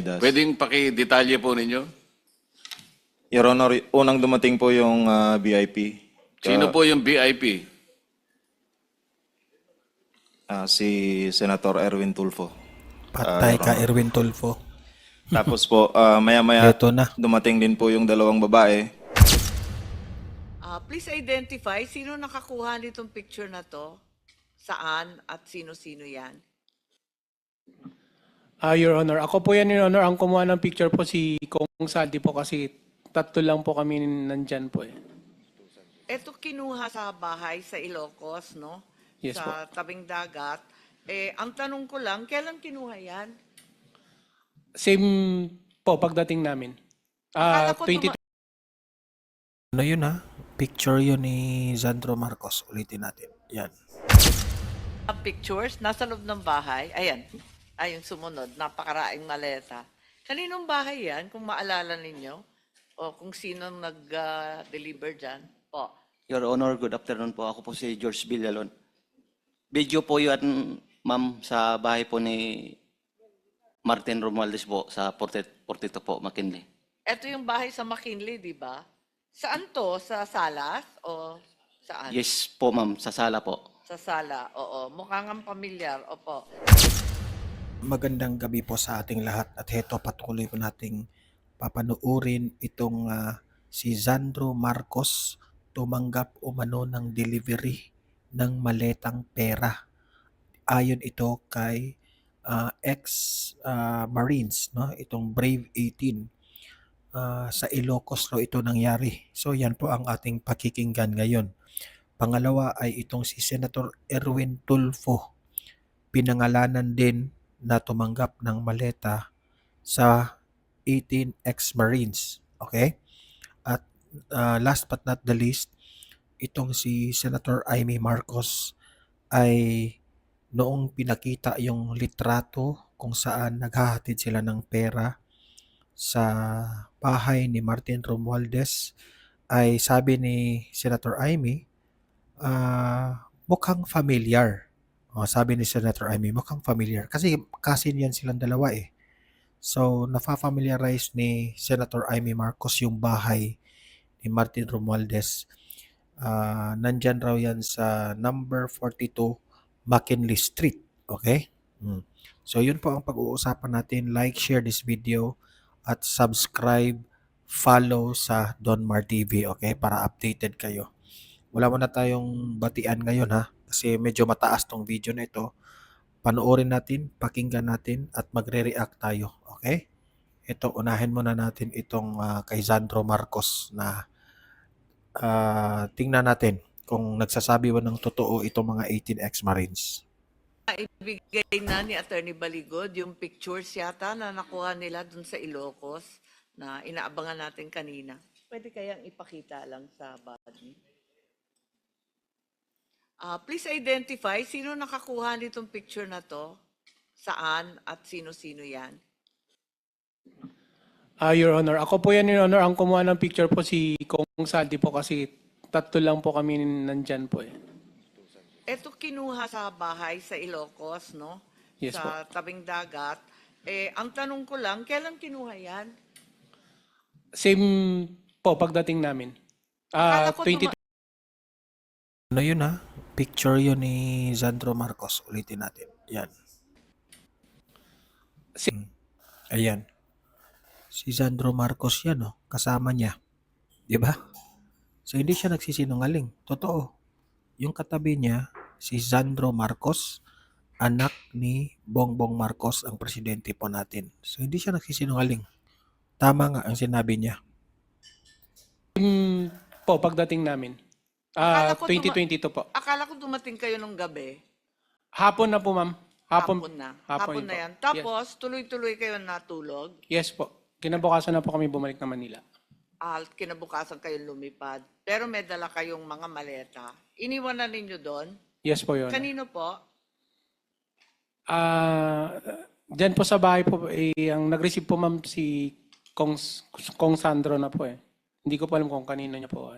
Pwedeng paki-detalye po ninyo? Your Honor, unang dumating po yung VIP. Sino po yung VIP? Si Senator Erwin Tulfo. Patay Your ka, Honor. Erwin Tulfo. Tapos po, maya-maya Eto na. dumating din po yung dalawang babae. Please identify sino nakakuha nitong picture na to, saan at sino-sino yan. Your Honor, ako po yan, Your Honor. Ang kumuha ng picture po si Kong Saldi po kasi tatlo lang po kami nandyan po eh. Ito kinuha sa bahay sa Ilocos, no? Yes sa tabing dagat. Ang tanong ko lang, kailan kinuha yan? Same po pagdating namin. Akala ko 20 Ano yun ha? Picture yun ni Sandro Marcos. Ulitin natin. Yan. Pictures, nasa loob ng bahay. Ayan. Yung sumunod, napakaraing maleta. Kaninong bahay yan, kung maalala ninyo? O kung sino nag-deliver dyan? Po. Your Honor, good afternoon po. Ako po si George Villalon. Video po yun, ma'am, sa bahay po ni Martin Romualdez po sa 42 po, McKinley. Ito yung bahay sa McKinley, di ba? Saan to? Sa Salas? O saan? Yes po, ma'am, sa sala po. Sa Sala, oo. Mukhang ang pamilyar, opo. Magandang gabi po sa ating lahat. At heto, patuloy po nating papanuurin itong si Sandro Marcos tumanggap umano ng delivery ng maletang pera. Ayon ito kay ex-Marines, no? Itong Brave 18. Sa Ilocos raw ito nangyari. So yan po ang ating pakikinggan ngayon. Pangalawa ay itong si Senator Erwin Tulfo. Pinangalanan din na tumanggap ng maleta sa 18 ex-Marines. Okay? At last but not the least, itong si Senator Amy Marcos ay noong pinakita yung litrato kung saan naghahatid sila ng pera sa bahay ni Martin Romualdez, ay sabi ni Senator Amy, mukhang familiar. Sabi ni Senator Amy, mukhang familiar. Kasi kasin yan silang dalawa eh. So, nafa-familiarize ni Senator Amy Marcos yung bahay ni Martin Romualdez. Nandyan raw yan sa number 42 McKinley Street. Okay? So, yun po ang pag-uusapan natin. Like, share this video at subscribe, follow sa Don Mar TV. Okay? Para updated kayo. Wala muna tayong batian ngayon ha. Kasi medyo mataas tong video na ito. Panoorin natin, pakinggan natin at magre-react tayo. Okay? Ito, unahin muna natin itong kay Sandro Marcos na tingnan natin kung nagsasabi ba ng totoo itong mga 18 ex-Marines. Ibigay na ni Attorney Baligod yung pictures yata na nakuha nila dun sa Ilocos na inaabangan natin kanina. Pwede kayang ipakita lang sa body. Please identify sino nakakuha nitong picture na to, saan at sino-sino yan. Your Honor, ako po yan, Your Honor. Ang kumuha ng picture po si Kong Saldi po kasi tatlo lang po kami nandyan po eh. Ito kinuha sa bahay sa Ilocos, no? Yes sa tabing dagat. Ang tanong ko lang, kailan kinuha yan? Same po pagdating namin. Akala ko 20 Ano yun ha? Picture yun ni Sandro Marcos. Ulitin natin. Yan. Ayan. Si Sandro Marcos yan, oh. Kasama niya. Di ba? So, hindi siya nagsisinungaling. Totoo. Yung katabi niya, si Sandro Marcos, anak ni Bongbong Marcos, ang presidente po natin. So, hindi siya nagsisinungaling. Tama nga ang sinabi niya. po pagdating namin. Akala ko 2022 po. Akala ko dumating kayo nung gabi. Hapon na po, ma'am. Hapon na. Hapon Hapon na po. yan. Tapos, tuloy-tuloy kayo natulog. Yes po. Kinabukasan na po kami bumalik na Manila. Kinabukasan kayo lumipad. Pero may dala kayong mga maleta. Iniwan na ninyo doon. Yes po, Your Honor. Kanino po? Diyan po sa bahay po, ang nag-receive po ma'am si Kong Sandro na po eh. Hindi ko po alam kung kanino niya po.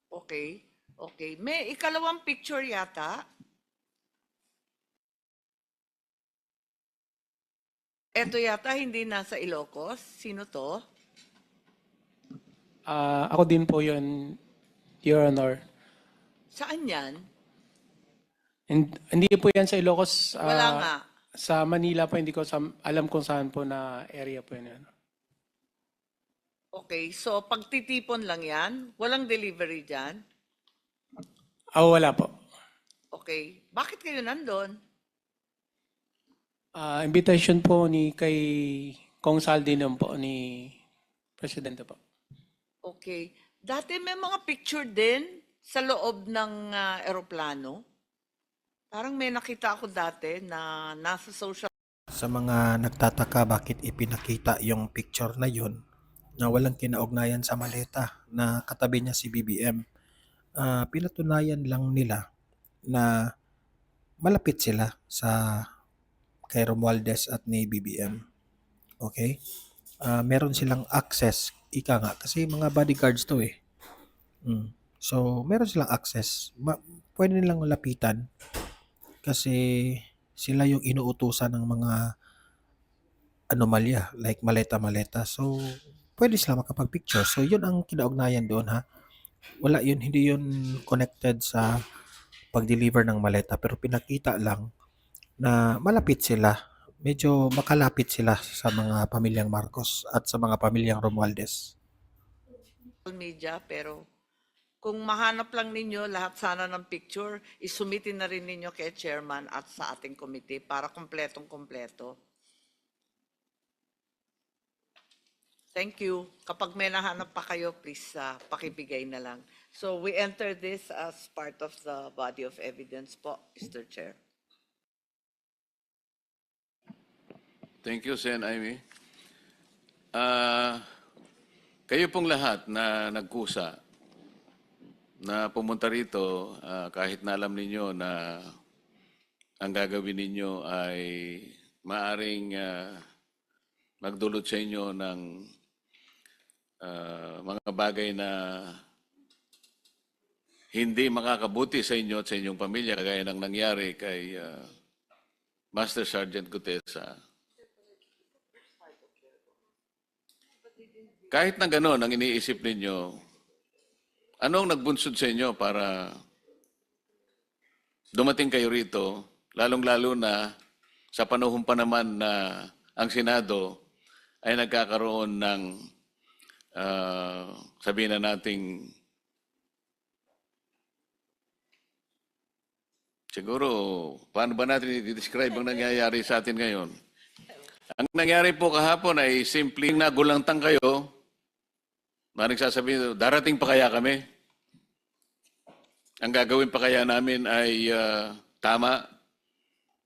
Okay. Okay. May ikalawang picture yata. Eto yata hindi nasa Ilocos. Sino to? Ako din po yun, Your Honor. Saan yan? Hindi po yan sa Ilocos. Wala nga. Sa Manila po, hindi ko alam kung saan po na area po yun. Okay, so pagtitipon lang yan? Walang delivery dyan? Wala po. Okay. Bakit kayo nandun? Invitation po kay Kong Saldi nun po, ni Presidente po. Okay. Dati may mga picture din sa loob ng eroplano. Parang may nakita ako dati na nasa social Sa mga nagtataka bakit ipinakita yung picture na yun na walang kinaugnayan sa maleta na katabi niya si BBM, pinatunayan lang nila na malapit sila sa kay Romualdez at ni BBM. Okay? Meron silang access, ika nga, kasi mga bodyguards to eh. So, meron silang access. Pwede nilang lapitan kasi sila yung inuutusan ng mga anomalya, like maleta-maleta. So, pwede sila makapag-picture. So, yun ang kinaugnayan doon ha. Wala yun, hindi yun connected sa pag-deliver ng maleta. Pero pinakita lang na malapit sila. Medyo makalapit sila sa mga pamilyang Marcos at sa mga pamilyang Romualdez. media, pero kung mahanap lang ninyo lahat sana ng picture, isumitin na rin ninyo kay chairman at sa ating committee para kompletong-kompleto. Thank you. Kapag may nahanap pa kayo, please pakibigay na lang. So we enter this as part of the body of evidence po, Mr. Chair. Thank you, Sen. Amy. Kayo pong lahat na nagkusa na pumunta rito kahit na alam ninyo na ang gagawin ninyo ay maaring magdulot sa inyo ng mga bagay na hindi makakabuti sa inyo at sa inyong pamilya kagaya ng nangyari kay Master Sergeant Gutesa. Kahit na gano'n ang iniisip ninyo, anong nagbunsod sa inyo para dumating kayo rito, lalong-lalo na sa panahon pa naman na ang Senado ay nagkakaroon ng, sabihin na nating, siguro, paano ba natin i-describe ang nangyayari sa atin ngayon? Ang nangyari po kahapon ay simpleng nagulantang kayo. Maring sasabihin, darating pa kaya kami? Ang gagawin pa kaya namin ay tama?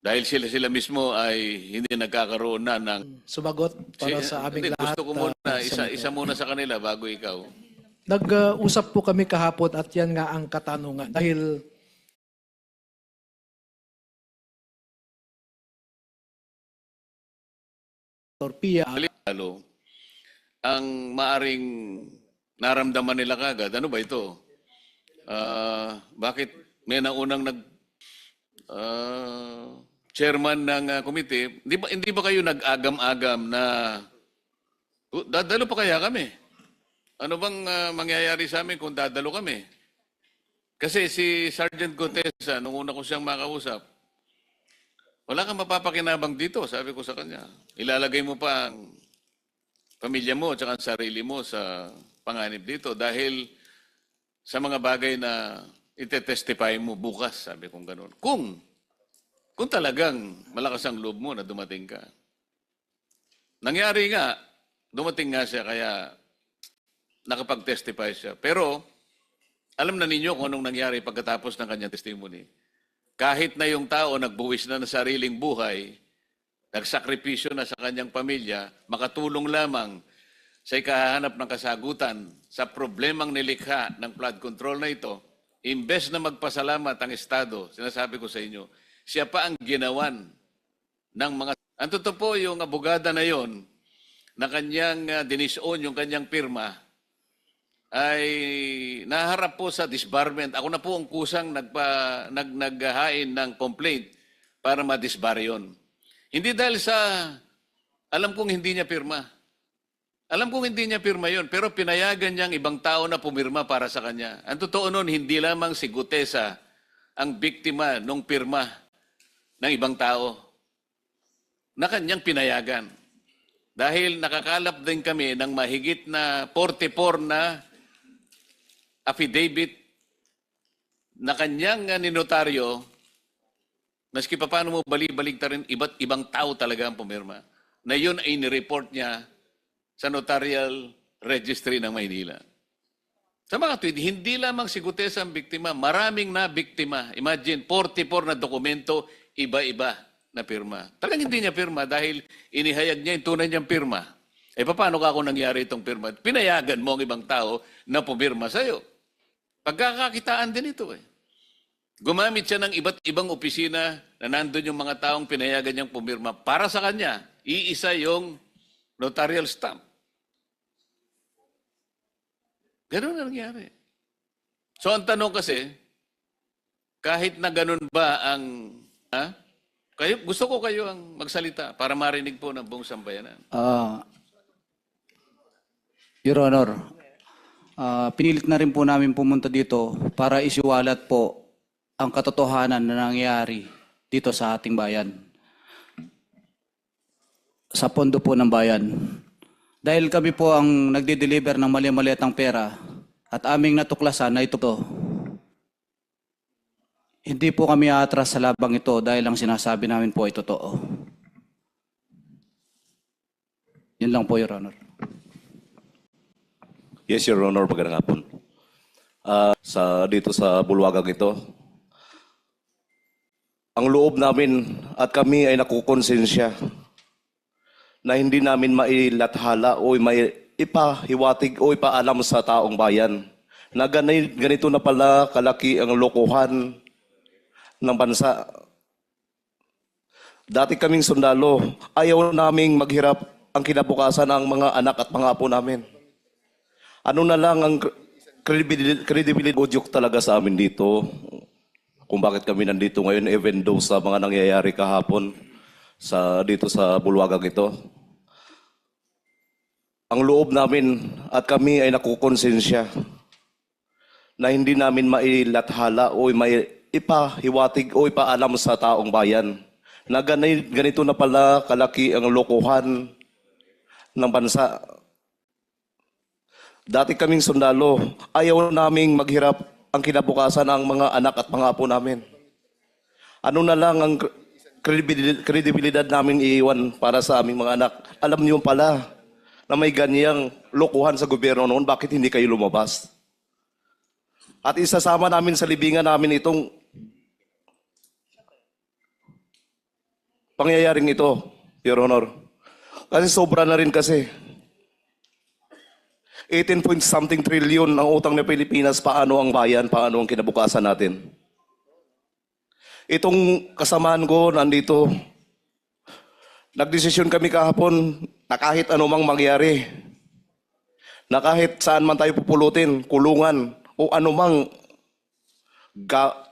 Dahil sila mismo ay hindi nagkakaroon na ng... Sumagot para sa aming lahat. Gusto ko muna, isa muna sa kanila bago ikaw. Nag-usap po kami kahapon at yan nga ang katanungan. Dahil Torpia, Lalo, ang maaring naramdaman nila kagad, ano ba ito? Bakit may naunang chairman ng committee, hindi ba kayo nag-agam-agam na dadalo pa kaya kami? Ano bang mangyayari sa amin kung dadalo kami? Kasi si Sergeant Gutesa, nung una ko siyang makausap, wala kang mapapakinabang dito, sabi ko sa kanya. Ilalagay mo pa ang pamilya mo at saka ang sarili mo sa panganib dito dahil sa mga bagay na itetestify mo bukas, sabi kong ganun. Kung talagang malakas ang loob mo na dumating ka. Nangyari nga, dumating nga siya kaya nakapag-testify siya. Pero alam na ninyo kung anong nangyari pagkatapos ng kanyang testimony. Kahit na yung tao nagbuwis na ng sariling buhay, nagsakripisyo na sa kanyang pamilya, makatulong lamang sa ikahanap ng kasagutan sa problemang nilikha ng flood control na ito, imbes na magpasalamat ang Estado, sinasabi ko sa inyo, siya pa ang ginawan ng mga... Ang totoo po yung abogada na yon na kanyang dinisown yung kanyang pirma ay naharap po sa disbarment. Ako na po ang kusang naghahain ng complaint para ma-disbar yun. Hindi dahil sa Alam kong hindi niya pirma. Alam kong hindi niya pirma yon, pero pinayagan niyang ibang tao na pumirma para sa kanya. Ang totoo nun, hindi lamang si Gutesa ang biktima ng pirma ng ibang tao na kanyang pinayagan. Dahil nakakalap din kami ng mahigit na 44 na affidavit na kanyang ninotaryo, maski pa paano mo bali-balik ta rin, iba't ibang tao talaga ang pumirma, na yun ay nireport niya sa Notarial Registry ng Maynila. Sa mga tweet, hindi lamang si Gutesa ang biktima, maraming na biktima. Imagine, 44 na dokumento, iba-iba na pirma. Talagang hindi niya pirma dahil inihayag niya yung tunay niyang pirma. Paano ka kung nangyari itong pirma? Pinayagan mo ang ibang tao na pumirma sa'yo. Pagkakakitaan din ito Gumamit siya ng iba't ibang opisina na nandun yung mga taong pinayagan niyang pumirma. Para sa kanya, iisa yung notarial stamp. Ganun na nangyari. So ang tanong kasi, kahit na ganun ba ang... gusto ko kayo ang magsalita para marinig po ng buong sambayanan. Your Honor, pinilit na rin po namin pumunta dito para isiwalat po ang katotohanan na nangyayari dito sa ating bayan. Sa pondo po ng bayan. Dahil kami po ang nagde-deliver ng mali-maliatang pera at aming natuklasan na ito to. Hindi po kami aatras sa labang ito dahil ang sinasabi namin po ay totoo. Yun lang po, Your Honor. Yes, Your Honor, magandang hapon. Dito sa bulwagang ito, ang loob namin at kami ay nakukonsensya na hindi namin mailathala o ipahiwatig o ipaalam sa taong bayan na ganito na pala kalaki ang lokohan ng bansa. Dati kaming sundalo, ayaw naming maghirap ang kinabukasan ng mga anak at mga apo namin. Ano na lang ang credibility udyok talaga sa amin dito kung bakit kami nandito ngayon even though sa mga nangyayari kahapon dito sa bulwagang ito. Ang loob namin at kami ay nakukonsensya na hindi namin mailathala o ipahiwatig o ipaalam sa taong bayan na ganito na pala kalaki ang lokohan ng bansa. Dati kaming sundalo, ayaw naming maghirap ang kinabukasan ng mga anak at mga apo namin. Ano na lang ang kredibilidad namin iiwan para sa aming mga anak. Alam niyo pala na may ganyang lokohan sa gobyerno noon, bakit hindi kayo lumabas? At isasama namin sa libingan namin itong pangyayaring ito, Your Honor. Kasi sobra na rin kasi. 18-point-something trillion ang utang ng Pilipinas, paano ang bayan, paano ang kinabukasan natin. Itong kasamaan ko nandito, nagdesisyon kami kahapon na kahit anumang mangyari, na kahit saan man tayo pupulutin, kulungan, o anumang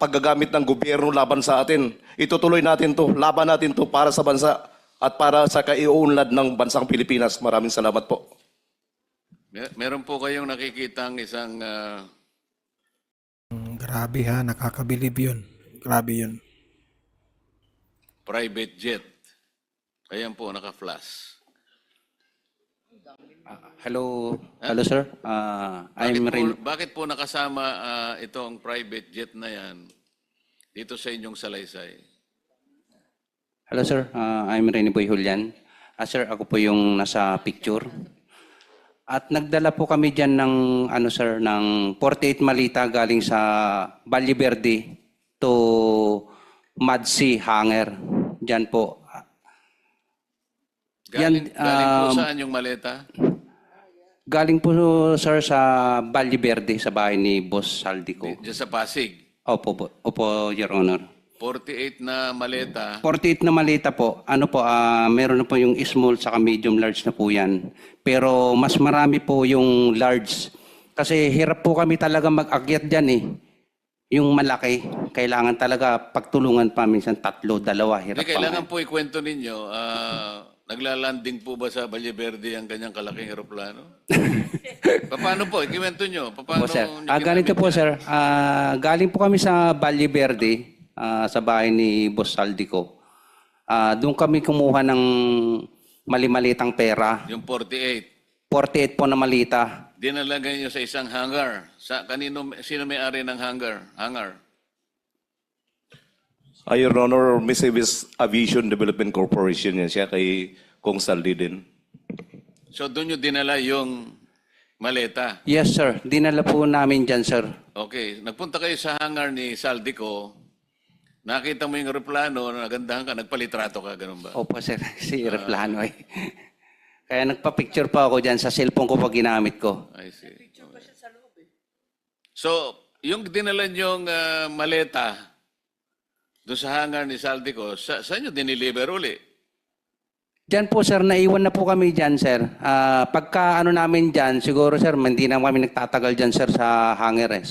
paggagamit ng gobyerno laban sa atin, itutuloy natin to, laban natin to para sa bansa at para sa kaiunlad ng bansang Pilipinas. Maraming salamat po. Meron po kayong nakikitang isang Grabe nakakabilib yun. Grabe yun. private jet. Ayan po, naka-flash. Hello, sir. Bakit po nakasama itong private jet na yan dito sa inyong salaysay? Hello, sir. I'm Rene Boy Julian. Sir, ako po yung nasa picture. At nagdala po kami diyan ng ng 48 malita galing sa Valle Verde to Madsea Hangar. Diyan po. Galing po saan yung maleta? Galing po, sir, sa Valle Verde, sa bahay ni Boss Saldico. Diyan sa Pasig. Opo, Your Honor. 48 na maleta. 48 na maleta po. Meron na po yung small saka medium large na po yan. Pero mas marami po yung large. Kasi hirap po kami talaga mag-akyat dyan Yung malaki, kailangan talaga pagtulungan pa minsan 3, 2, hirap Hindi, kailangan po ikwento ninyo. Naglalanding po ba sa Valle Verde ang kanyang kalaking eroplano? Paano po? Ikiwento nyo. Paano Po, sir. nyo Ganito ginamit po, yan? sir. Galing po kami sa Valle Verde, sa bahay ni Boss Saldico. Doon kami kumuha ng mali-malitang pera. Yung 48. 48 po na malita. Dinalagay nyo sa isang hangar. Sino may-ari ng hangar? Your Honor, Miss Aviation Development Corporation yan siya kay Kong Saldi din. So doon nyo dinala yung maleta. Yes, sir. Dinala po namin dyan, sir. Okay. Nagpunta kayo sa hangar ni Saldico. Nakita mo yung aeroplano, nagandahan ka, nagpalitrato ka, ganun ba? Opo, sir. Si Replano eh. Kaya nagpa-picture pa ako dyan sa cellphone ko pag ginamit ko. I see. So, yung dinala nyong maleta doon sa hangar ni Saldico, saan nyo diniliver uli? Diyan po, sir, naiwan na po kami dyan, sir. Pagka ano namin dyan, siguro, sir, hindi na kami nagtatagal dyan, sir, sa hangar eh.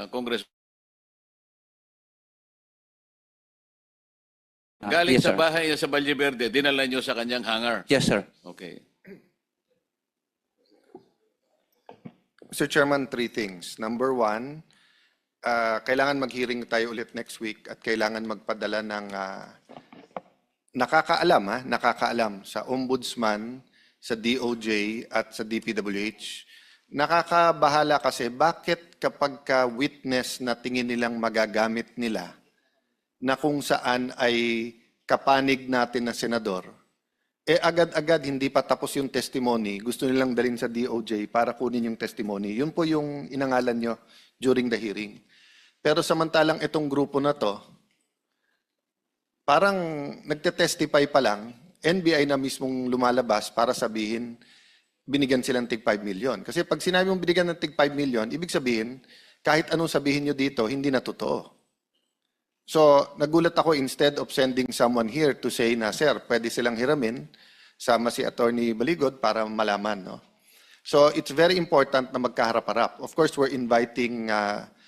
Congress. Galing yes, sa sir. bahay niya sa Valle Verde, dinala nyo sa kanyang hangar. Yes, sir. Okay. Mr. Chairman, three things. Number one, kailangan mag-hearing tayo ulit next week at kailangan magpadala ng nakakaalam sa Ombudsman, sa DOJ at sa DPWH. Nakakabahala kasi bakit kapag ka-witness na tingin nilang magagamit nila na kung saan ay kapanig natin na senador, agad-agad hindi pa tapos yung testimony, gusto nilang dalhin sa DOJ para kunin yung testimony. Yun po yung inangalan nyo during the hearing. Pero samantalang itong grupo na to, parang nagte-testify pa lang, NBI na mismong lumalabas para sabihin, binigyan silang tig 5 million. Kasi pag sinabi mong binigyan ng tig 5 million, ibig sabihin, kahit anong sabihin nyo dito, hindi na totoo. So, nagulat ako instead of sending someone here to say na, sir, pwede silang hiramin, sama si Attorney Baligod para malaman. No? So, it's very important na magkaharap-harap. Of course, we're inviting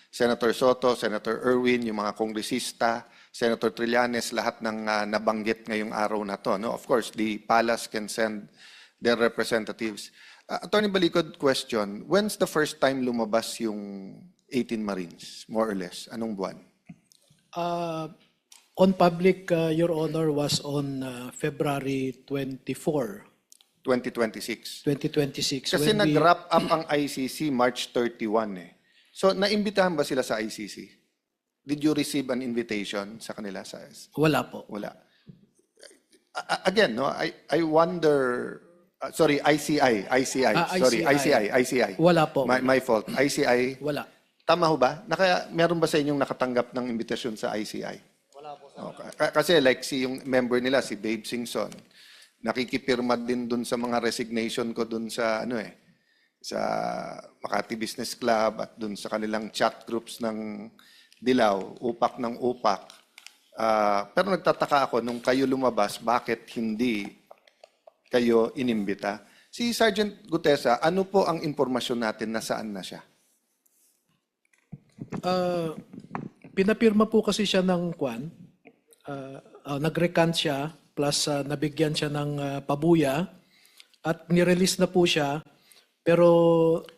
Senator Soto, Senator Erwin, yung mga kongresista, Senator Trillanes, lahat ng nabanggit ngayong araw na to. No? Of course, the palace can send their representatives. Attorney Baligod, question, when's the first time lumabas yung 18 Marines, more or less? Anong buwan? On public, Your Honor, was on February 24, 2026. 2026. Kasi when we- nag-wrap up ang ICC March 31 eh. So, naimbitahan ba sila sa ICC? Did you receive an invitation sa kanila? Wala po. Wala. Again, no, I wonder, sorry, ICI. Sorry, ICI. Wala po. My fault. ICI. Wala. Tama ho ba? Meron ba sa inyong nakatanggap ng invitation sa ICI? Wala po. Okay. Kasi like yung member nila, si Babe Singson, nakikipirma din dun sa mga resignation ko dun sa sa Makati Business Club at dun sa kanilang chat groups ng Dilaw, upak ng upak. Pero nagtataka ako nung kayo lumabas, bakit hindi kayo inimbita? Si Sergeant Gutesa, ano po ang impormasyon natin na saan na siya? Pinapirma po kasi siya ng kwan. Nag-recant siya, plus nabigyan siya ng pabuya at nirelease na po siya. Pero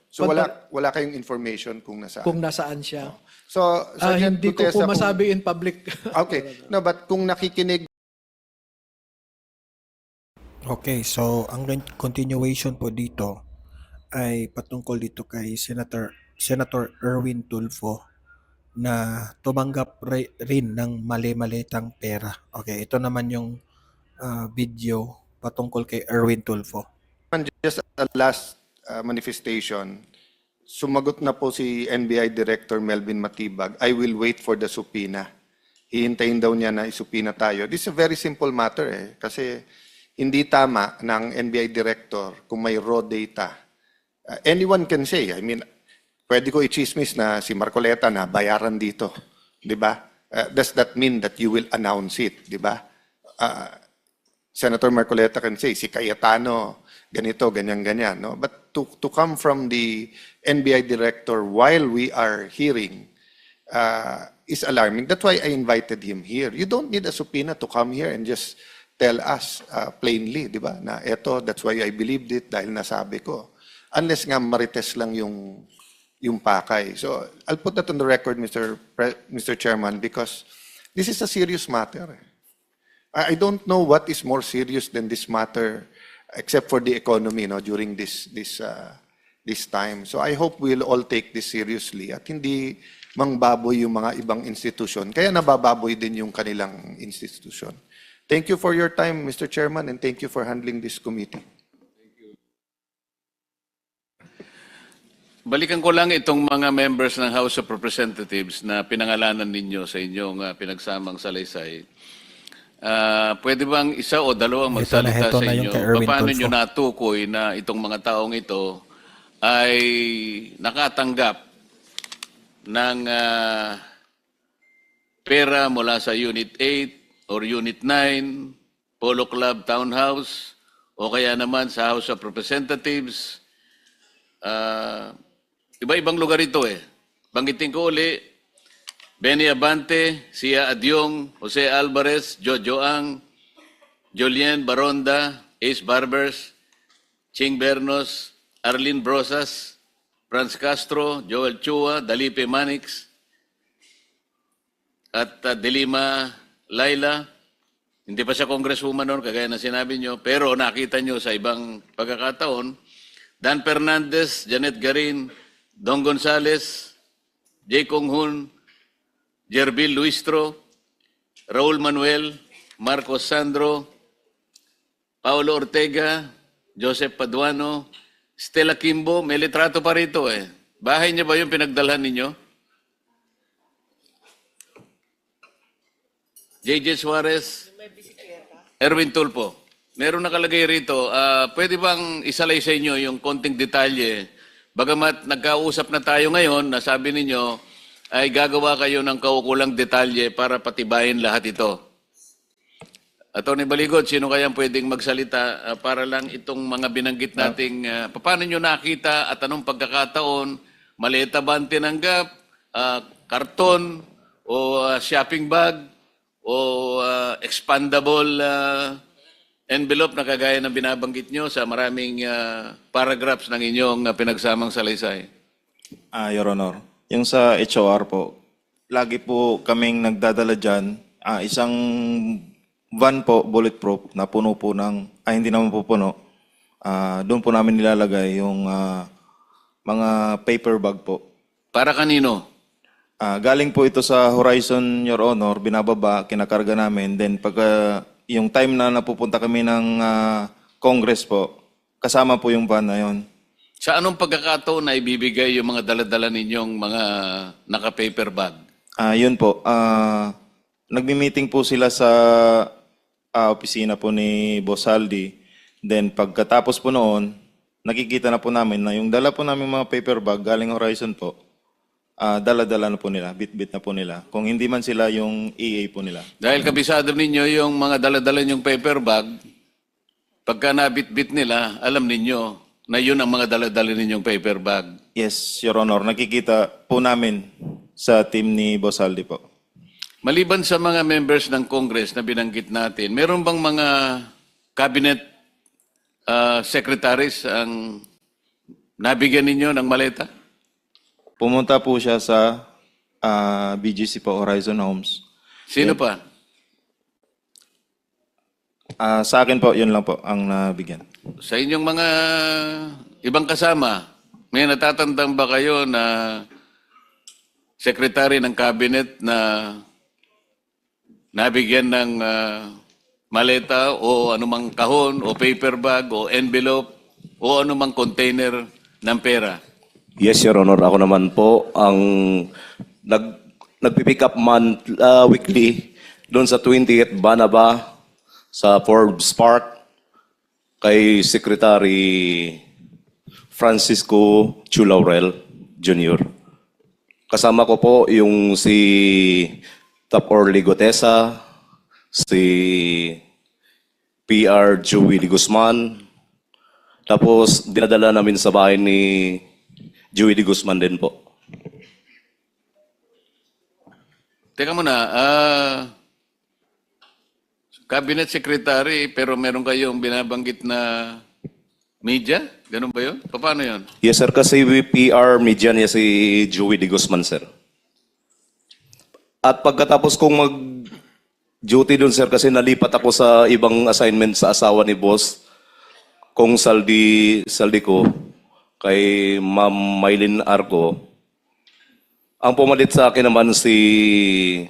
So wala kayong information kung nasaan? kung nasaan siya. So, Sergeant Hindi ko Gutesa, po masabi in public. Okay. No, but kung nakikinig Okay, so ang continuation po dito ay patungkol dito kay Senator Erwin Tulfo na tumanggap rin ng mali-malitang pera. Okay, ito naman yung video patungkol kay Erwin Tulfo. just a last manifestation, sumagot na po si NBI Director Melvin Matibag, I will wait for the subpoena. Hihintayin daw niya na isubpoena tayo. This is a very simple matter kasi hindi tama ng NBI Director kung may raw data. Anyone can say, I mean, pwede ko i-chismis na si Marcoleta na bayaran dito. Di ba? Does that mean that you will announce it? Di ba? Senator Marcoleta can say, si Cayetano, ganito, ganyan-ganyan. No? But to come from the NBI Director while we are hearing, is alarming. That's why I invited him here. You don't need a subpoena to come here and just tell us plainly, di ba? Na eto, that's why I believed it dahil nasabi ko. Unless nga marites lang yung pakay. So I'll put that on the record, Mr. Chairman, because this is a serious matter. I don't know what is more serious than this matter, except for the economy, no, during this time. So I hope we'll all take this seriously at hindi mangbaboy yung mga ibang institusyon. Kaya nabababoy din yung kanilang institusyon. Thank you for your time, Mr. Chairman, and thank you for handling this committee. Balikan ko lang itong mga members ng House of Representatives na pinangalanan ninyo sa inyong pinagsamang salaysay. Pwede bang isa o dalawang magsalita sa inyo? Paano nyo natukoy na itong mga taong ito ay nakatanggap ng pera mula sa Unit 8 or Unit 9, Polo Club Townhouse, o kaya naman sa House of Representatives? Iba-ibang lugar ito eh. Banggitin ko uli, Benny Abante, Sia Adyong, Jose Alvarez, Jojo Ang, Julien Baronda, Ace Barbers, Ching Bernos, Arlene Brosas, Franz Castro, Joel Chua, Dalipe Manix, at Delima Laila. Hindi pa siya congresswoman noon, kagaya na sinabi nyo, pero nakita nyo sa ibang pagkakataon, Dan Fernandez, Janet Garin, Don Gonzales, J. Kong Hun, Jerbil Luistro, Raul Manuel, Marcos Sandro, Paulo Ortega, Joseph Paduano, Stella Kimbo, may litrato pa rito eh. Bahay niya ba yung pinagdalhan ninyo? JJ Suarez, Erwin Tulpo. Meron nakalagay rito, pwede bang isalay sa inyo yung konting detalye? Bagamat nagkausap na tayo ngayon, nasabi ninyo ay gagawa kayo ng kaukulang detalye para patibayin lahat ito. Atty. Baligot, sino kayang pwedeng magsalita para lang itong mga binanggit nating paano nyo nakita at anong pagkakataon, maleta ba ang tinanggap, karton o shopping bag o expandable envelope na kagaya ng binabanggit nyo sa maraming paragraphs ng inyong pinagsamang salaysay? Your Honor, yung sa HOR po, lagi po kaming nagdadala dyan, isang van po, bulletproof, na puno po ng, hindi naman po puno, doon po namin nilalagay yung mga paper bag po. Para kanino? Galing po ito sa Horizon, Your Honor, binababa, kinakarga namin, then pagka yung time na napupunta kami ng Congress po, kasama po yung van na yun. Sa anong pagkakataon na ibibigay yung mga daladala ninyong mga naka-paper bag? Yun po. Nagmi-meeting po sila sa opisina po ni Boss Aldi. Then pagkatapos po noon, nakikita na po namin na yung dala po namin mga paper bag galing Horizon po, dala-dala na po nila, bit-bit na po nila. Kung hindi man sila yung EA po nila. Dahil kabisado ninyo yung mga daladala ninyong paper bag, pagka nabit-bit nila, alam ninyo na yun ang mga daladala ninyong paper bag. Yes, Your Honor. Nakikita po namin sa team ni Boss Aldi po. Maliban sa mga members ng Congress na binanggit natin, meron bang mga cabinet secretaries ang nabigyan ninyo ng maleta? Pumunta po siya sa BGC po, Horizon Homes. Sino pa? Sa akin po, yun lang po ang nabigyan. Sa inyong mga ibang kasama, may natatandang ba kayo na secretary ng cabinet na nabigyan ng maleta o anumang kahon o paper bag o envelope o anumang container ng pera? Yes, Your Honor. Ako naman po ang nagpipick up weekly doon sa 20th Banaba sa Forbes Park kay Secretary Francisco Chulaurel Jr. Kasama ko po yung si Top Orly Gotesa, si PR Joey de Guzman, tapos dinadala namin sa bahay ni Joey de Guzman din po. Teka muna, cabinet secretary, pero meron kayong binabanggit na media? Ganun ba yun? Paano yun? Yes, sir. Kasi PR media niya si Joey De Guzman, sir. At pagkatapos kong mag-duty doon, sir, kasi nalipat ako sa ibang assignment sa asawa ni boss, kung saldi ko, kay Ma'am Maylin Arco. Ang pumalit sa akin naman si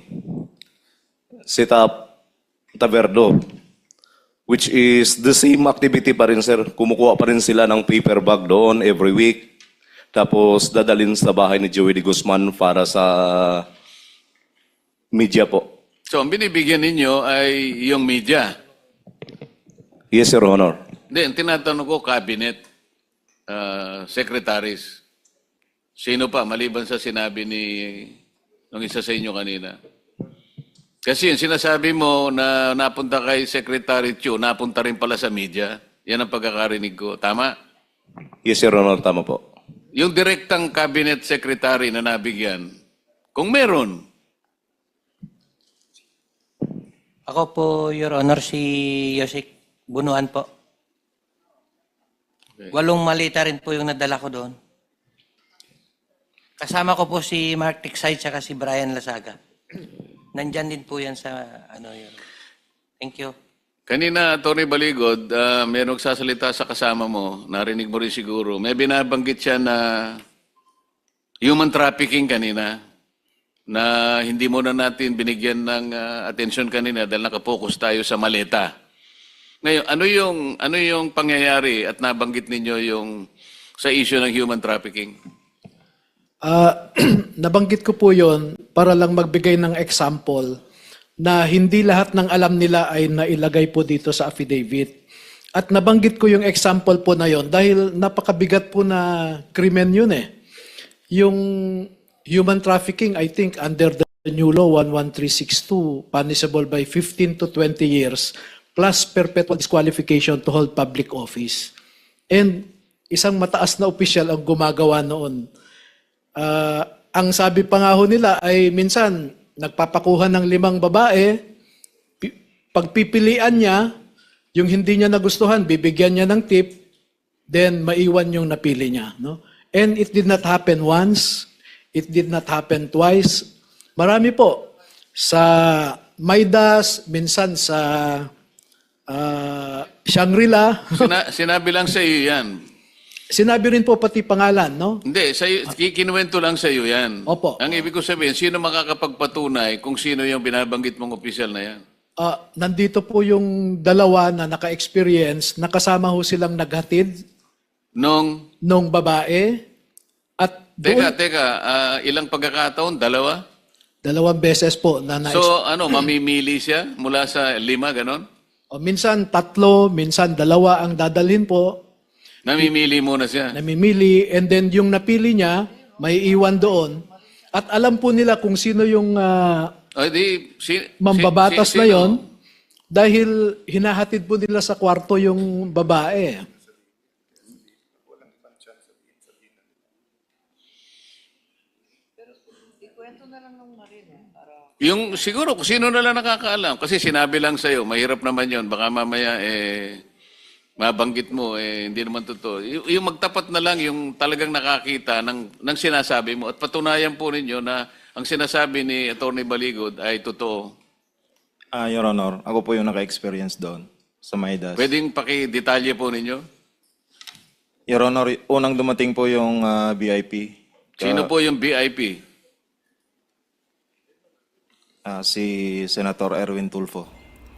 Taverdo, which is the same activity pa rin, sir. Kumukuha pa rin sila ng paper bag doon every week. Tapos dadalhin sa bahay ni Joey De Guzman para sa media po. So, ang binibigyan ninyo ay yung media. Yes, Your Honor. Hindi, ang tinatanong ko, cabinet, secretaries. Sino pa, maliban sa sinabi ng isa sa inyo kanina? Kasi yung sinasabi mo na napunta kay Secretary Chu, napunta rin pala sa media. Yan ang pagkakarinig ko. Tama? Yes, Your Honor. Tama po. Yung direktang cabinet secretary na nabigyan, kung meron, Ako po, Your Honor, si Yosik Bunuan po. Okay. 8 malita rin po yung nadala ko doon. Kasama ko po si Mark Tiksay at si Brian Lasaga. Nandyan din po yan sa Your Honor. Thank you. kanina, Tony Baligod, may nagsasalita sa kasama mo, narinig mo rin siguro, may binabanggit siya na human trafficking kanina, na hindi mo na natin binigyan ng atensyon kanina dahil nakapokus tayo sa maleta. Ngayon, ano yung pangyayari at nabanggit ninyo yung sa issue ng human trafficking? Nabanggit ko po yon para lang magbigay ng example na hindi lahat ng alam nila ay nailagay po dito sa affidavit. At nabanggit ko yung example po na yon dahil napakabigat po na krimen yun eh. Yung human trafficking, I think, under the new law 11362, punishable by 15 to 20 years, plus perpetual disqualification to hold public office. And isang mataas na opisyal ang gumagawa noon. Ang sabi pa nga ho nila ay minsan, nagpapakuha ng 5 babae, pagpipilian niya, yung hindi niya nagustuhan, bibigyan niya ng tip, then maiwan yung napili niya. No? And it did not happen once, it did not happen twice. Marami po. Sa Maidas, minsan sa Shangri-La. Sinabi lang sa iyo yan. Sinabi rin po pati pangalan, no? Hindi, kinuwento lang sa iyo yan. Opo. Ang ibig ko sabihin, sino makakapagpatunay kung sino yung binabanggit mong opisyal na yan? Nandito po yung dalawa na naka-experience, nakasama ho silang naghatid nung babae. At Teka, ilang pagkakataon? 2? 2 beses po na So, mamimili siya mula sa 5, ganon? minsan 3, minsan 2 ang dadalhin po. Namimili muna siya. Namimili, and then yung napili niya, may iwan doon. At alam po nila kung sino yung mambabatas na yon dahil hinahatid po nila sa kwarto yung babae. Yung siguro kung sino na lang nakakaalam kasi sinabi lang sa iyo, mahirap naman 'yon. Baka mamaya mabanggit mo hindi naman totoo. Yung magtapat na lang yung talagang nakakita ng sinasabi mo at patunayan po ninyo na ang sinasabi ni Attorney Baligod ay totoo. Your Honor, ako po yung naka-experience doon sa Maidas. Pwedeng paki-detalye po ninyo? Your Honor, unang dumating po yung VIP. Sino po yung VIP? Si Senator Erwin Tulfo.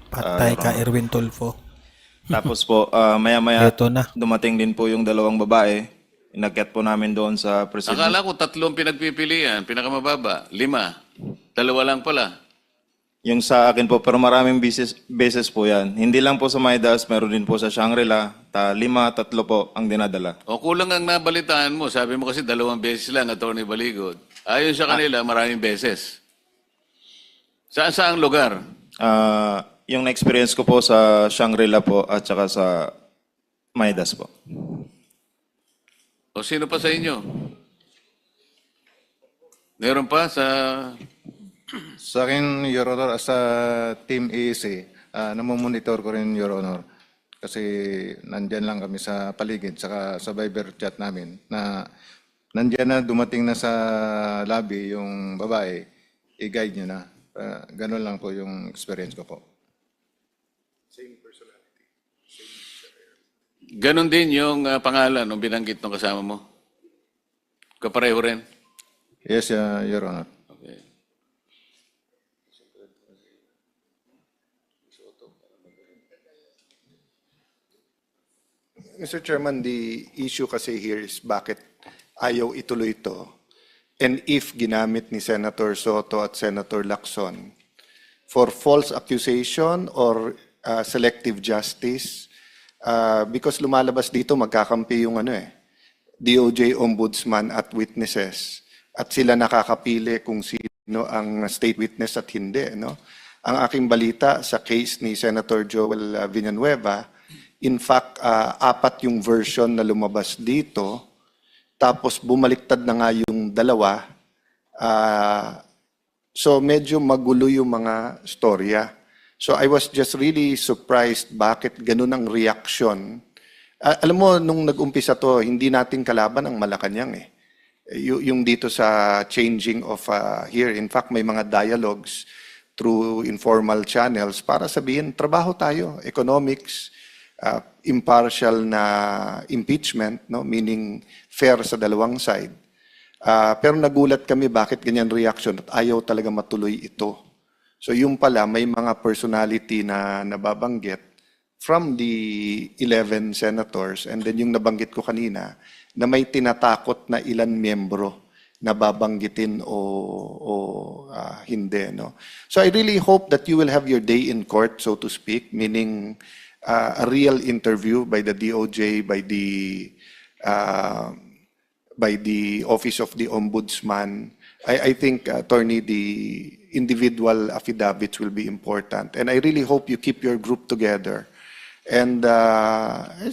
Patay ka, Erwin Tulfo. Tapos po, maya-maya Eto na. dumating din po yung 2 babae. Inakyat po namin doon sa president. Akala ko 3 pinagpipilian, pinakamababa, 5. 2 lang pala. Yung sa akin po, pero maraming beses po yan. Hindi lang po sa Maidas, meron din po sa Shangri-La. 5, 3 po ang dinadala. O kulang ang nabalitaan mo. Sabi mo kasi 2 beses lang, Attorney Baligod. Ayon sa kanila, maraming beses. Saan lugar? Yung na-experience ko po sa Shangri-La po at saka sa Maidas po. O sino pa sa inyo? Meron pa sa Sa akin, Your Honor, as a Team ASA, namomonitor ko rin, Your Honor. Kasi nandyan lang kami sa paligid, saka sa Viber chat namin, na nandyan na, dumating na sa lobby yung babae, i-guide nyo na. Ganun lang po yung experience ko po. Ganon din yung pangalan ng binanggit ng kasama mo? Kapareho rin? Yes, Your Honor. Okay. Mr. Chairman, the issue kasi here is bakit ayaw ituloy ito. And if ginamit ni Senator Soto at Senator Lacson for false accusation or selective justice, because lumalabas dito magkakampi yung DOJ ombudsman at witnesses, at sila nakakapili kung sino ang state witness at hindi, no? Ang aking balita sa case ni Senator Joel Villanueva, in fact, 4 yung version na lumabas dito, tapos bumaliktad na nga yung 2. So medyo magulo yung mga storya. So I was just really surprised bakit ganun ang reaction. Alam mo, nung nag-umpisa to, hindi natin kalaban ang Malacanang eh. Yung dito sa changing of here. In fact, may mga dialogues through informal channels para sabihin, trabaho tayo, economics, impartial na impeachment, no? Meaning fair sa dalawang side. Pero nagulat kami bakit ganyan reaction at ayaw talaga matuloy ito. So yung pala, may mga personality na nababanggit from the 11 senators, and then yung nabanggit ko kanina, na may tinatakot na ilan miyembro na babanggitin o hindi. No? So I really hope that you will have your day in court, so to speak, meaning a real interview by the DOJ, by the Office of the Ombudsman. I think, Attorney, the individual affidavits will be important. And I really hope you keep your group together. And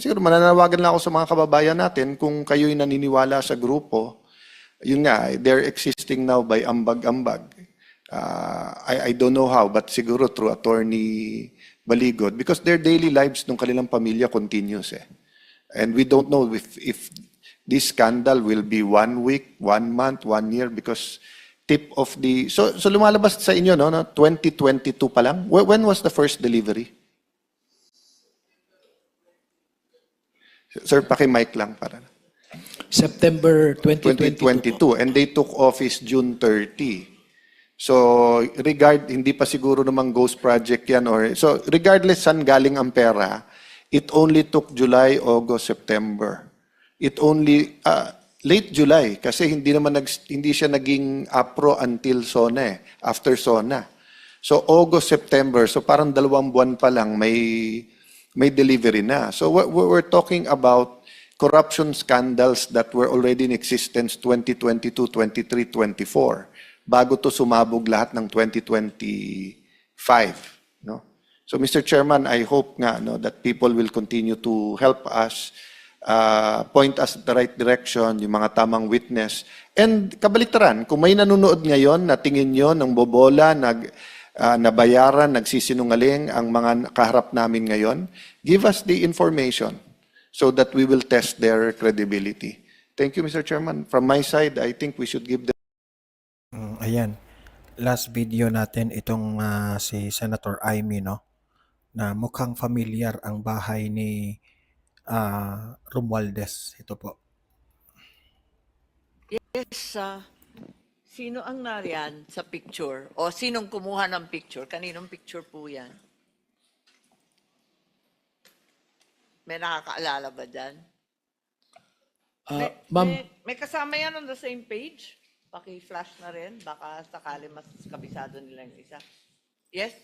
siguro mananawagan lang ako sa mga kababayan natin kung kayo'y naniniwala sa grupo. Yun nga, they're existing now by ambag-ambag. I don't know how, but siguro through Attorney Baligod, because their daily lives ng kanilang pamilya continues eh. And we don't know if this scandal will be 1 week, 1 month, 1 year, because tip of the... So lumalabas sa inyo, no? 2022 pa lang? When was the first delivery? Sir, paki-mic lang para. September 2022. 2022. And they took office June 30. So, hindi pa siguro namang ghost project yan. So, regardless saan galing ang pera, it only took July, August, September. It only, late July, kasi hindi siya naging APRO until SONA after SONA. So, August, September, so parang 2 buwan pa lang may delivery na. So, we're talking about corruption scandals that were already in existence 2022, 23, 24. Bago to sumabog lahat ng 2025, no? So Mr. Chairman, I hope nga that people will continue to help us, point us at the right direction, yung mga tamang witness. And kabaliktaran, kung may nanonood ngayon na tingin nyo ng bobola, nabayaran, nagsisinungaling ang mga kaharap namin ngayon, give us the information so that we will test their credibility. Thank you, Mr. Chairman. From my side, I think we should give them. Ayan. Last video natin itong si Senator Amy, no? Na mukhang familiar ang bahay ni Romualdez. Ito po. Yes, sino ang nariyan sa picture? O sinong kumuha ng picture? Kaninong picture po yan? May nakakaalala ba dyan? Ma'am, May kasama yan on the same page? Paki-flash na rin. Baka sakali mas kabisado nila yung isa. Yes?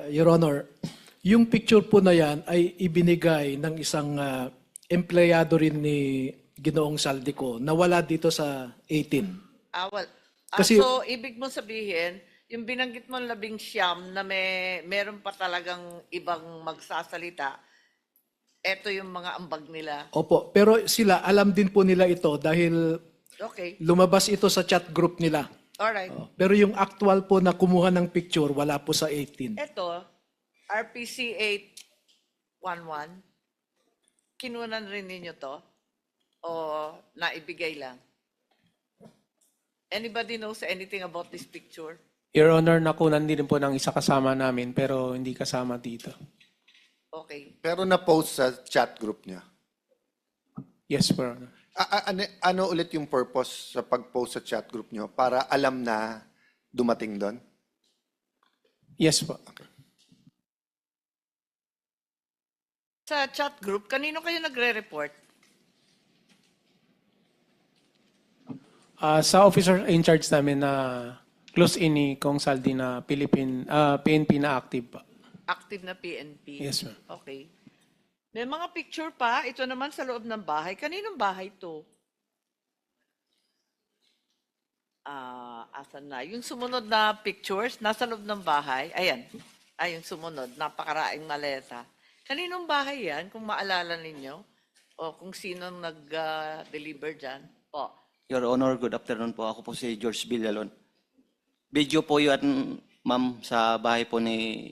Your Honor, yung picture po na yan ay ibinigay ng isang empleyado rin ni Ginoong Saldico na wala dito sa 18. Kasi, so, ibig mo sabihin, yung binanggit mo 19 na meron pa talagang ibang magsasalita, eto yung mga ambag nila. Opo, pero sila, alam din po nila ito dahil Okay. lumabas ito sa chat group nila. Alright. Pero yung actual po na kumuha ng picture, wala po sa 18. Ito, RPC 811, kinunan rin ninyo to? O naibigay lang? Anybody knows anything about this picture? Your Honor, nakunan din po ng isa kasama namin pero hindi kasama dito. Okay. Pero na-post sa chat group niya. Yes, Your Honor. Ano ulit yung purpose sa pag-post sa chat group niyo? Para alam na dumating doon? Yes po. Sa chat group, kanino kayo nagre-report? Sa officer in charge namin na close in ni Kong Saldi na PNP na active pa. Active na PNP? Yes, ma'am. Okay. May mga picture pa. Ito naman sa loob ng bahay. Kaninong bahay to? Asan na? Yung sumunod na pictures, nasa loob ng bahay. Ayan. Yung sumunod. Napakaraing maleta. Kaninong bahay yan? Kung maalala ninyo? O kung sinong nag-deliver dyan? Po. Your Honor, good afternoon po. Ako po si George Villalon. Video po yun, ma'am, sa bahay po ni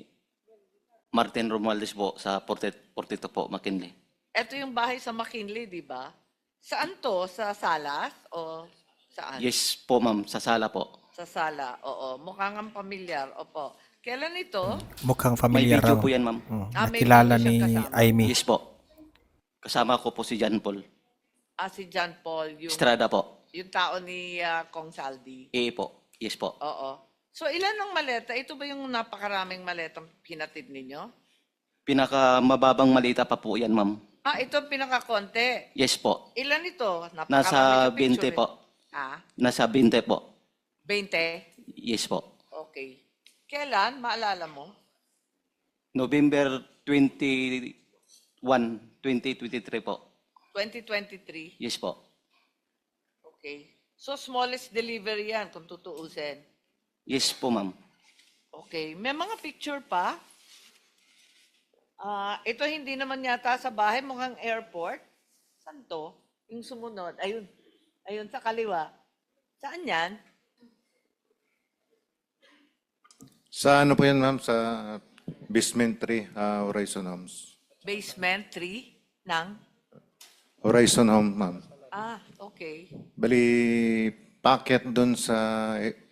Martin Romualdez po sa 42 po, McKinley. Ito yung bahay sa McKinley, di ba? Saan to? Sa Salas? O saan? Yes po, ma'am, sa sala po. Sa sala, oo. Mukhang ang pamilyar, opo. Kailan ito? Mukhang May familiar video raw. po yan, ma'am. May Nakilala video ni siyang kasama. Amy. Yes po. Kasama ko po si John Paul. Si John Paul, yung Estrada po. tao ni Kong Saldi. Po. Yes po. Oo. So ilan ang maleta? Ito ba yung napakaraming maletang pinatid ninyo? Pinakamababang malita pa po yan, ma'am. Ito ang pinakakonti. Yes po. Ilan ito? Nasa Napakarami 20 ka picture po. eh. Nasa 20 po. 20? Yes po. Okay. Kailan? Maalala mo? November 21, 2023 po. 2023? Yes po. Okay. So smallest delivery yan kung tutuusin. Yes po, ma'am. Okay. May mga picture pa? Ito hindi naman yata sa bahay, mukhang airport. Saan to? Yung sumunod. Ayun. Ayun sa kaliwa. Saan yan? Sa ano po yan, ma'am? Sa basement 3, Horizon Homes. Basement 3 ng? Horizon Home, ma'am. Okay. Bali, packet doon sa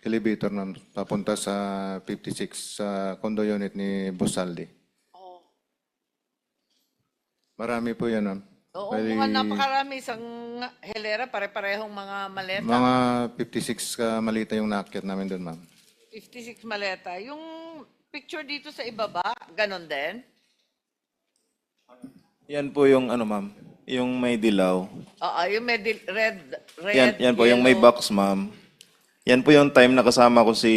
elevator, ma'am. Papunta sa 56, sa condo unit ni Bosaldi. Oh. Marami po yan, ma'am. Oo, Bali, mukhang napakarami. Isang helera, pare-parehong mga maleta. mga 56 ka malita yung naakyat namin doon, ma'am. 56 maleta. Yung picture dito sa ibaba, ganon din? Yan po yung ano, ma'am. Yung may dilaw. Oo, yung may red, Yan po yung may yellow. box, ma'am. Yan po yung time na kasama ko si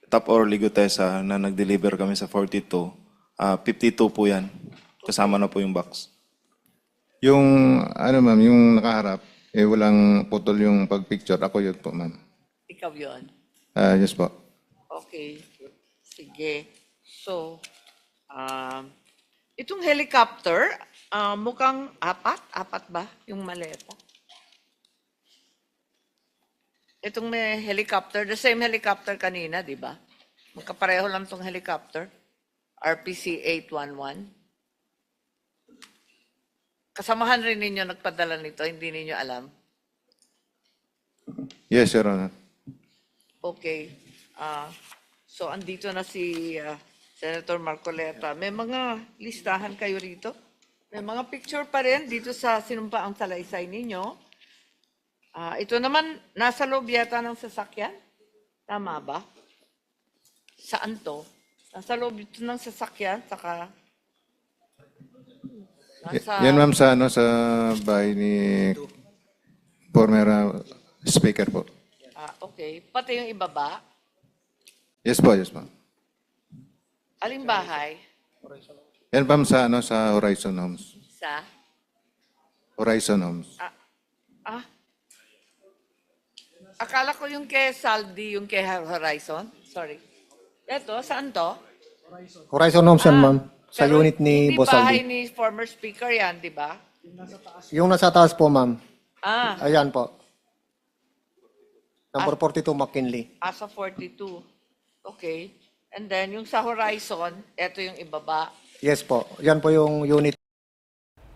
Top Orly Gutesa na nag-deliver kami sa 42. 52 po yan. Kasama na po yung box. Yung, ano, ma'am, yung nakaharap, walang putol yung pag-picture. Ako yun po, ma'am. Ikaw yun. Yes po. Okay. Sige. So, itong helicopter, mukhang apat ba yung maleta? Itong may helicopter, the same helicopter kanina, di ba? Magkapareho lang tong helicopter. RPC 811. Kasamahan rin ninyo nagpadala nito, hindi ninyo alam. Yes, Your Honor. Okay. So, andito na si Senator Marcoleta. May mga listahan kayo rito? May mga picture pa rin dito sa sinumpaang salaysay ninyo. Ito naman, nasa loob yata ng sasakyan? Tama ba? Saan to? Nasa loob ito ng sasakyan, saka... Yan, ma'am, sa, ano, sa bahay ni former speaker po. Okay. Pati yung ibaba? Yes po, yes po. Aling bahay? Yan, ma'am, sa, ano, sa Horizon Homes. Sa? Horizon Homes. Akala ko yung kay Saldi, yung kay Horizon. Sorry. Ito, saan to? Horizon Homes yan, ma'am. Sa Pero unit ni hindi Boss bahay Aldi. ni former speaker yan, di ba? Yung nasa taas po, ma'am. Ah, Ayan po. Number 42, McKinley. Asa 42. Okay. And then, yung sa horizon, eto yung ibaba. Yes po. Yan po yung unit.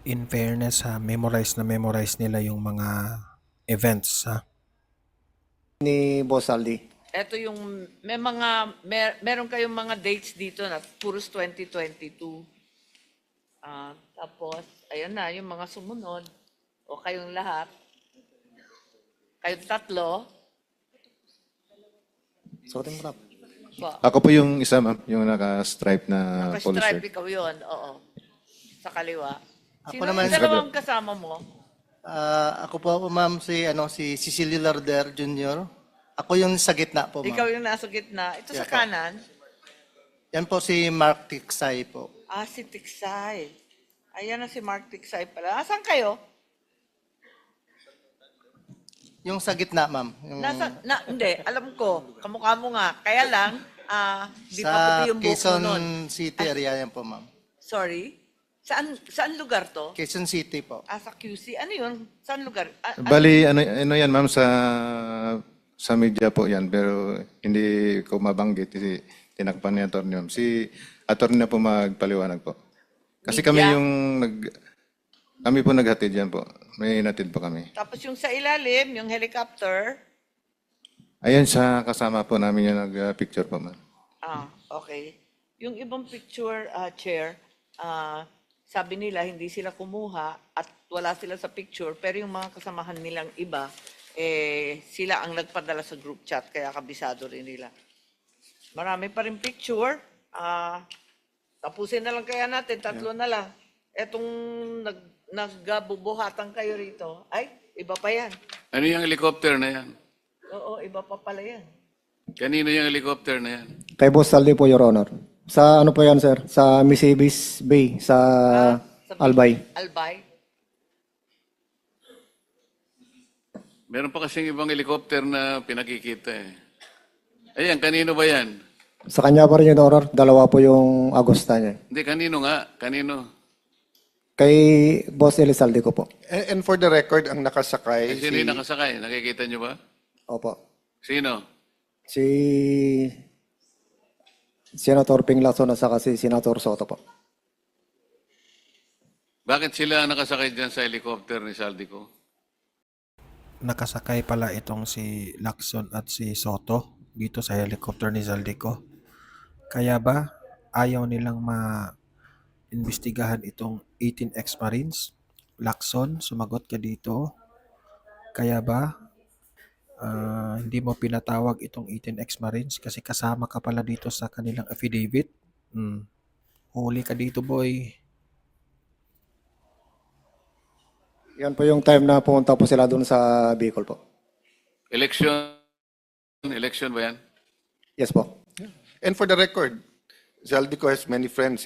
In fairness ha, memorize nila yung mga events ha. Ni Boss Saldi. Eto yung, meron kayong mga dates dito na puros 2022. Tapos, ayan na, yung mga sumunod. O kayong lahat. Kayong tatlo. Sorting mo na. Ako po yung isa, ma'am, yung naka-stripe na polo shirt. Naka-stripe ikaw yun, oo. Sa kaliwa. Ako Sino naman, yung dalawang kasama mo? Ako po, ma'am, si Cecilio Larder Jr. Ako yung sa gitna po, Ikaw ma'am. yung nasa gitna. Ito sa Yeah, po. kanan. Yan po si Mark Tiksay po. Si Tiksay. Ayan na si Mark Tiksay pala. Asan kayo? Yung sa gitna, ma'am. Yung Hindi, alam ko. Kamukha mo nga. Kaya lang, di pa sa puti yung buhok mo nun. Quezon City area yan po, ma'am. Sorry? Saan lugar to? Quezon City po. Sa QC. Ano yun? Saan lugar? Bali, ano yan, ma'am, sa media po yan, pero hindi ko mabanggit. Tinakpan ni attorney, ma'am. Si attorney na po magpaliwanag po. Kasi kami Media? kami po naghatid yan po. May natid po kami. Tapos yung sa ilalim, yung helicopter. Ayan, sa kasama po namin yung nag-picture po, ma'am. Okay. Yung ibang picture, Chair, sabi nila hindi sila kumuha at wala sila sa picture, pero yung mga kasamahan nilang iba, sila ang nagpadala sa group chat, kaya kabisado rin nila. Marami pa rin picture. Tapusin na lang kaya natin, tatlo na lang. Etong nagbubuhatan kayo rito, ay, iba pa yan. Ano yung helicopter na yan? Oo, iba pa pala yan. Kanino yung helicopter na yan? Kay Boss Saldi po, Your Honor. Sa ano po yan, sir? Sa Misibis Bay, sa Albay. Albay? Meron pa kasing ibang helicopter na pinakikita eh. Ayan, kanino ba yan? Sa kanya pa rin, Your Honor. Dalawa po yung Agosta niya. Hindi, kanino nga? Kanino? Kay Boss Elizalde ko po. And for the record, ang nakasakay, Sino yung nakasakay? Nakikita nyo ba? Opo. Sino? Si Senator Ping Lacson at saka si Senator Soto po. Bakit sila nakasakay dyan sa helicopter ni Saldico? Nakasakay pala itong si Lacson at si Soto dito sa helicopter ni Zaldico. Kaya ba ayaw nilang ma-imbestigahan itong 18 ex-Marines? Lacson, sumagot ka dito. Kaya ba hindi mo pinatawag itong 18 ex-Marines kasi kasama ka pala dito sa kanilang affidavit? Huli ka dito, boy. Yan po yung time na pumunta po sila doon sa Bicol po. Election ba yan? Yes po. And for the record, Zaldico has many friends.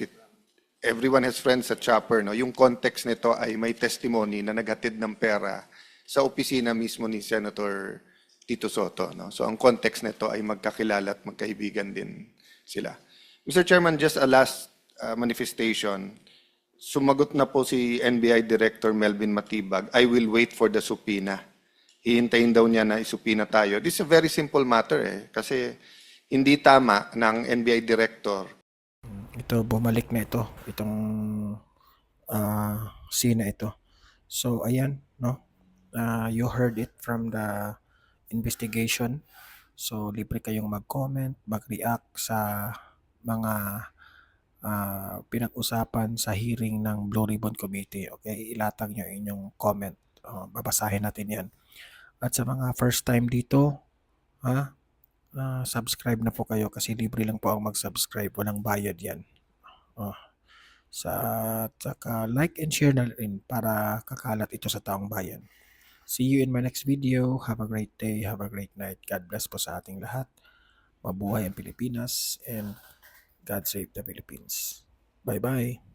Everyone has friends at Chopper. No? Yung context nito ay may testimony na naghatid ng pera sa opisina mismo ni Senator Tito Soto. No? So ang context nito ay magkakilala at magkaibigan din sila. Mr. Chairman, just a last manifestation. Sumagot na po si NBI Director Melvin Matibag, I will wait for the subpoena. Hihintayin daw niya na isupina tayo. This is a very simple matter kasi hindi tama ng NBI Director. Ito, bumalik na ito. Itong scene na ito. So, ayan, no? You heard it from the investigation. So, libre kayong mag-comment, mag-react sa mga pinag-usapan sa hearing ng Blue Ribbon Committee. Okay? Ilatag nyo inyong comment. Babasahin natin yan. At sa mga first time dito, subscribe na po kayo kasi libre lang po ang mag-subscribe. Walang bayad yan. Saka like and share na rin para kakalat ito sa taong bayan. See you in my next video. Have a great day. Have a great night. God bless po sa ating lahat. Mabuhay ang Pilipinas and God save the Philippines. Bye-bye.